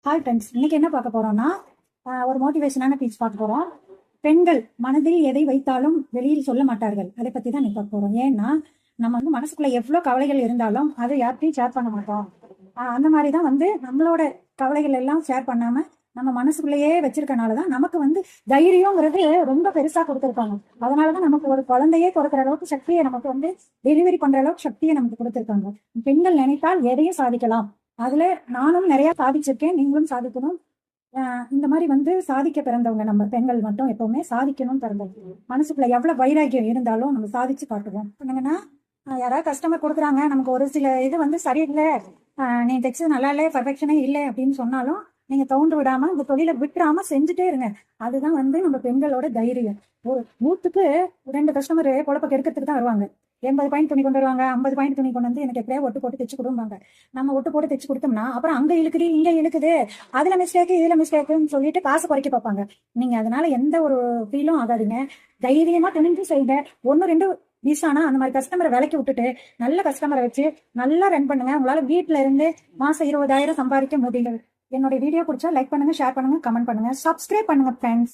Hi friends, இன்னைக்கு என்ன பார்க்க போறோம்னா ஒரு மோட்டிவேஷனான பீச் பார்க்க போறோம். பெண்கள் மனதில் எதை வைத்தாலும் வெளியில் சொல்ல மாட்டார்கள். அதை பத்தி தான் பார்க்க போறோம். ஏன்னா நம்ம மனசுக்குள்ள எவ்வளவு கவலைகள் இருந்தாலும் அதை யார்கிட்டையும் ஷேர் பண்ண மாட்டோம். அந்த மாதிரி தான் நம்மளோட கவலைகள் எல்லாம் ஷேர் பண்ணாம நம்ம மனசுக்குள்ளேயே வச்சிருக்கனாலதான் நமக்கு தைரியங்கிறது ரொம்ப பெருசா கொடுத்துருக்காங்க. அதனாலதான் நமக்கு ஒரு குழந்தையே கொடுக்குற அளவுக்கு சக்தியை நமக்கு டெலிவரி பண்ற அளவுக்கு சக்தியை நமக்கு கொடுத்துருக்காங்க. பெண்கள் நினைத்தால் எதையும் சாதிக்கலாம். அதுல நானும் நிறைய சாதிச்சிருக்கேன், நீங்களும் சாதிக்கணும். இந்த மாதிரி சாதிக்க பிறந்தவங்க நம்ம பெண்கள் மட்டும் எப்பவுமே சாதிக்கணும் பிறந்தவங்க. மனசுக்குள்ள எவ்வளவு வைராக்கியம் இருந்தாலும் நம்ம சாதிச்சு காட்டுவோம். என்னங்கன்னா யாராவது கஸ்டமர் கொடுக்குறாங்க, நமக்கு ஒரு சில இது சரியில்லை, நீ தைச்சது நல்லா இல்லை, பர்ஃபெக்ஷனே இல்லை அப்படின்னு சொன்னாலும் நீங்க தோண்டு விடாம இந்த தொழிலை விட்டுறாம செஞ்சுட்டே இருங்க. அதுதான் நம்ம பெண்களோட தைரியம். ஒரு 100க்கு 2 கஸ்டமர் குழப்ப கெடுக்கிறதுக்கு தான் வருவாங்க. 80 பாயிண்ட் துணி கொண்டு வருவாங்க, 50 பாயிண்ட் துணி கொண்டு வந்து எனக்கு எப்படியா ஒட்டு போட்டு தைச்சு கொடுப்பாங்க. நம்ம ஒட்டு போட்டு தைச்சு கொடுத்தோம்னா அப்புறம் அங்க இழுக்குது இங்க இழுக்குது, அதுல மிஸ்டேக் இதுல மிஸ்டேக்குன்னு சொல்லிட்டு காசு குறைக்க பார்ப்பாங்க. நீங்க அதனால எந்த ஒரு ஃபீலும் ஆகாதீங்க. தைரியமா துணிஞ்சு செய்யுங்க. 1-2 மிஸ் ஆனா அந்த மாதிரி கஸ்டமரை விலைக்கு விட்டுட்டு நல்ல கஸ்டமரை வச்சு நல்லா ரன் பண்ணுங்க. உங்களால வீட்டுல இருந்து மாசம் 20,000 சம்பாதிக்க முடியும். என்னோட வீடியோ பிடிச்சா லைக் பண்ணுங்க, ஷேர் பண்ணுங்க, கமெண்ட் பண்ணுங்க, சப்ஸ்கிரைப் பண்ணுங்க ஃப்ரெண்ட்ஸ்.